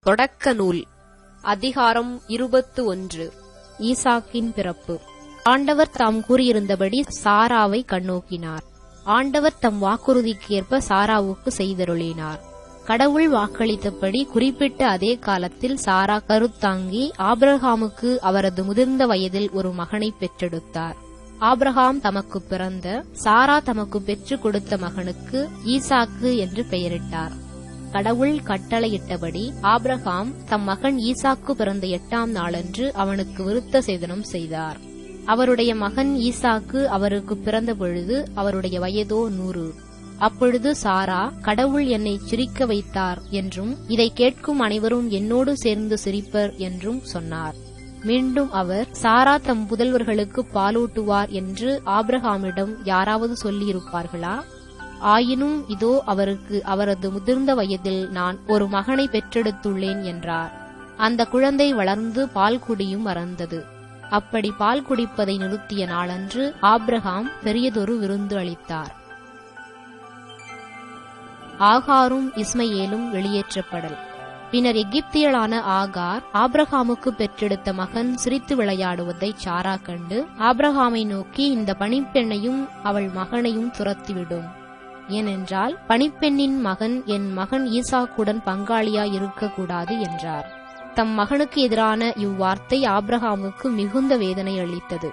தொடக்க நூல் அதிகாரம் 21. ஈசாக்கின் பிறப்பு. ஆண்டவர் தாம் கூறியிருந்தபடி சாராவை கண்ணோக்கினார். ஆண்டவர் தம் வாக்குறுதிக்கு ஏற்ப சாராவுக்கு செய்தருளினார். கடவுள் வாக்களித்தபடி குறிப்பிட்ட அதே காலத்தில் சாரா கருத்தாங்கி ஆபிரகாமுக்கு அவரது முதிர்ந்த வயதில் ஒரு மகனை பெற்றெடுத்தார். ஆபிரகாம் தமக்கு பிறந்த, சாரா தமக்கு பெற்றுக் கொடுத்த மகனுக்கு ஈசாக்கு என்று பெயரிட்டார். கடவுள் கட்டளையிட்டபடி ஆபிரகாம் தம் மகன் ஈசாக்கு பிறந்த 8ஆம் நாளன்று அவனுக்கு விருத்த சேதனம் செய்தார். அவருடைய மகன் ஈசாக்கு அவருக்கு பிறந்த பொழுது அவருடைய வயதோ 100. அப்பொழுது சாரா, கடவுள் என்னை சிரிக்க வைத்தார் என்றும் இதை கேட்கும் அனைவரும் என்னோடு சேர்ந்து சிரிப்பர் என்றும் சொன்னார். மீண்டும் அவர், சாரா தம் புதல்வர்களுக்கு பாலூட்டுவார் என்று ஆபிரகாமிடம் யாராவது சொல்லியிருப்பார்களா? ஆயினும் இதோ அவருக்கு அவரது முதிர்ந்த வயதில் நான் ஒரு மகனை பெற்றெடுத்துள்ளேன் என்றார். அந்த குழந்தை வளர்ந்து பால் குடியும் மறந்தது. அப்படி பால் குடிப்பதை நிறுத்திய நாளன்று ஆபிரகாம் பெரியதொரு விருந்து அளித்தார். ஆகாரும் இஸ்மயேலும் வெளியேற்றப்படல். பின்னர் எகிப்தியளான ஆகார் ஆபிரகாமுக்கு பெற்றெடுத்த மகன் சிரித்து விளையாடுவதை சாரா கண்டு ஆபிரகாமை நோக்கி, இந்த பணிப்பெண்ணையும் அவள் மகனையும் துரத்திவிடும். ஏனென்றால் பணிப்பெண்ணின் மகன் என் மகன் ஈசாக்குடன் பங்காளியாய் இருக்கக்கூடாது என்றார். தம் மகனுக்கு எதிரான இவ்வார்த்தை ஆபிரகாமுக்கு மிகுந்த வேதனை அளித்தது.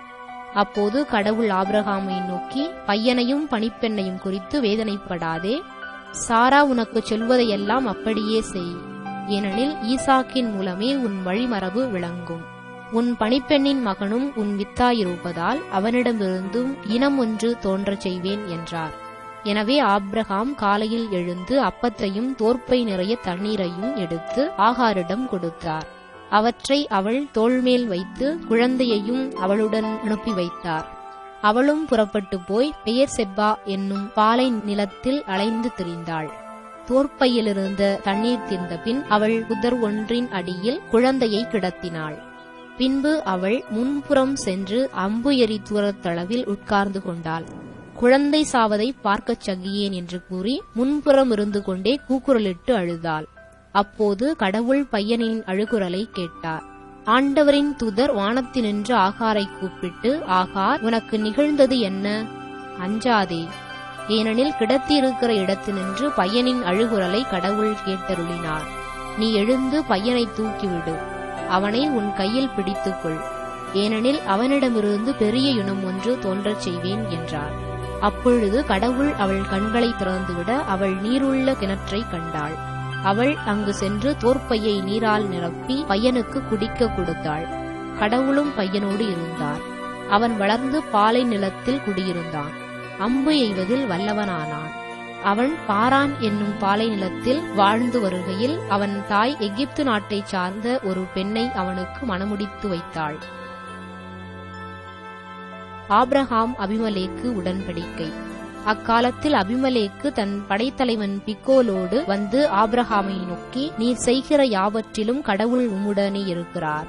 அப்போது கடவுள் ஆபிரகாமை நோக்கி, பையனையும் பணிப்பெண்ணையும் குறித்து வேதனைப்படாதே. சாரா உனக்கு சொல்வதையெல்லாம் அப்படியே செய். ஏனெனில் ஈசாக்கின் மூலமே உன் வழிமரபு விளங்கும். உன் பணிப்பெண்ணின் மகனும் உன் வித்தாயிருப்பதால் அவனிடமிருந்தும் இனம் ஒன்று தோன்றச் செய்வேன் என்றார். எனவே ஆபிரகாம் காலையில் எழுந்து அப்பத்தையும் தோற்பை நிறைய தண்ணீரையும் எடுத்து ஆகாரிடம் கொடுத்தார். அவற்றை அவள் தோள்மேல் வைத்து குழந்தையையும் அவளுடன் அனுப்பி வைத்தார். அவளும் புறப்பட்டு போய் பெயர்செப்பா என்னும் பாலை நிலத்தில் அலைந்து திரிந்தாள். தோற்பையிலிருந்த தண்ணீர் தீர்ந்த பின் அவள் புதர் ஒன்றின் அடியில் குழந்தையை கிடத்தினாள். பின்பு அவள் முன்புறம் சென்று அம்பு எறி தூரத்தளவில் உட்கார்ந்து கொண்டாள். குழந்தை சாவதை பார்க்கச் சகியேன் என்று கூறி முன்புறம் இருந்து கொண்டே கூக்குரலிட்டு அழுதாள். அப்போது கடவுள் பையனின் அழுகுரலை கேட்டார். ஆண்டவரின் தூதர் வானத்தினின்று ஆகாரை கூப்பிட்டு, ஆகார், உனக்கு நிகழ்ந்தது என்ன? அஞ்சாதே. ஏனெனில் கிடத்தியிருக்கிற இடத்தினின்று பையனின் அழுகுரலை கடவுள் கேட்டருளினார். நீ எழுந்து பையனை தூக்கிவிடு. அவனை உன் கையில் பிடித்துக்கொள். ஏனெனில் அவனிடமிருந்து பெரிய இனம் ஒன்று தோன்றச் செய்வேன் என்றார். அப்பொழுது கடவுள் அவள் கண்களை திறந்துவிட அவள் நீருள்ள கிணற்றை கண்டாள். அவள் அங்கு சென்று தோற்பையை நீரால் நிரப்பி பையனுக்கு குடிக்க கொடுத்தாள். கடவுளும் பையனோடு இருந்தார். அவன் வளர்ந்து பாலை நிலத்தில் குடியிருந்தான். அம்பு எய்வதில் வல்லவனானான். அவன் பாரான் என்னும் பாலை நிலத்தில் வாழ்ந்து வருகையில் அவன் தாய் எகிப்து நாட்டைச் சார்ந்த ஒரு பெண்ணை அவனுக்கு மணமுடித்து வைத்தாள். ஆபிரகாம் அபிமலேக்கு உடன்படிக்கை. அக்காலத்தில் அபிமலேக்கு தன் படைத்தலைவன் பிக்கோலோடு வந்து ஆபிரகாமை நோக்கி, நீர் செய்கிற யாவற்றிலும் கடவுள் உம்முடனே இருக்கிறார்.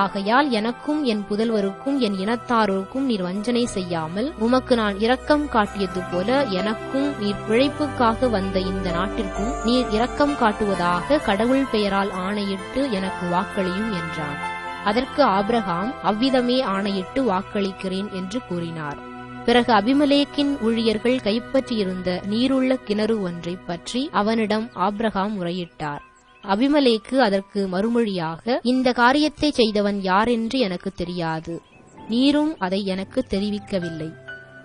ஆகையால் எனக்கும் என் புதல்வருக்கும் என் இனத்தாரோருக்கும் நீர் வஞ்சனை செய்யாமல் உமக்கு நான் இரக்கம் காட்டியது போல எனக்கும் நீர் பிழைப்புக்காக வந்த இந்த நாட்டிற்கும் நீர் இரக்கம் காட்டுவதாக கடவுள் பெயரால் ஆணையிட்டு எனக்கு வாக்களியும் என்றான். அதற்கு ஆபிரகாம், அவ்விதமே ஆணையிட்டு வாக்களிக்கிறேன் என்று கூறினார். பிறகு அபிமலேக்கின் ஊழியர்கள் கைப்பற்றியிருந்த நீருள்ள கிணறு ஒன்றைப் பற்றி அவனிடம் ஆபிரகாம் முறையிட்டார். அபிமலேக்கு அதற்கு மறுமொழியாக, இந்த காரியத்தை செய்தவன் யாரென்று எனக்கு தெரியாது. நீரும் அதை எனக்கு தெரிவிக்கவில்லை.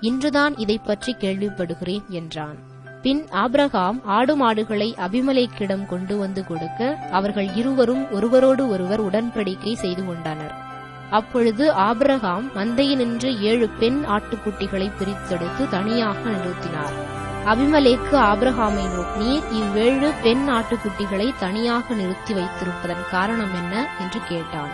இன்றுதான் இதைப் பற்றி கேள்விப்படுகிறேன் என்றான். பின் ஆபிரகாம் ஆடு மாடுகளை அபிமலேக்கிடம் கொண்டு வந்து கொடுக்க அவர்கள் இருவரும் ஒருவரோடு ஒருவர் உடன்படிக்கை செய்து கொண்டனர். அப்பொழுது ஆபிரகாம் மந்தையினின்று 7 பெண் ஆட்டுக்குட்டிகளை பிரித்தெடுத்து தனியாக நிறுத்தினார். அபிமலேக்கு ஆபிரகாமை நோக்கி, நீர் இவ்7 பெண் ஆட்டுக்குட்டிகளை தனியாக நிறுத்தி வைத்திருப்பதன் காரணம் என்ன என்று கேட்டான்.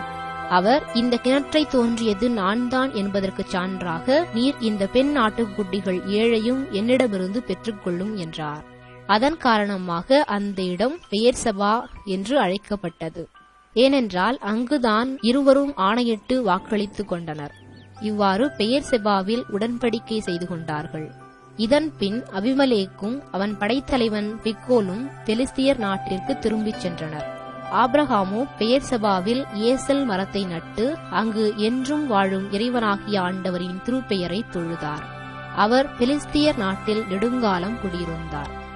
அவர், இந்த கிணற்றை தோன்றியது நான் தான் என்பதற்கு சான்றாக நீர் இந்த பெண் ஆட்டுக்குட்டிகள் 7ஐயும் என்னிடமிருந்து பெற்றுக்கொள்ளும் என்றார். அதன் காரணமாக அந்த இடம் பெயர்செபா என்று அழைக்கப்பட்டது. ஏனென்றால் அங்குதான் இருவரும் ஆணையிட்டு வாக்களித்துக் கொண்டனர். இவ்வாறு பெயர்செபாவில் உடன்படிக்கை செய்து கொண்டார்கள். இதன் பின் அபிமலேக்கும் அவன் படைத்தலைவன் பிக்கோலும் பெலிஸ்தியர் நாட்டிற்கு திரும்பிச் சென்றனர். ஆபிரகாமோ பெயர்செபாவில் ஏசல் மரத்தை நட்டு அங்கு என்றும் வாழும் இறைவனாகிய ஆண்டவரின் திருப்பெயரை தொழுதார். அவர் பெலிஸ்தியர் நாட்டில் நெடுங்காலம் குடியிருந்தார்.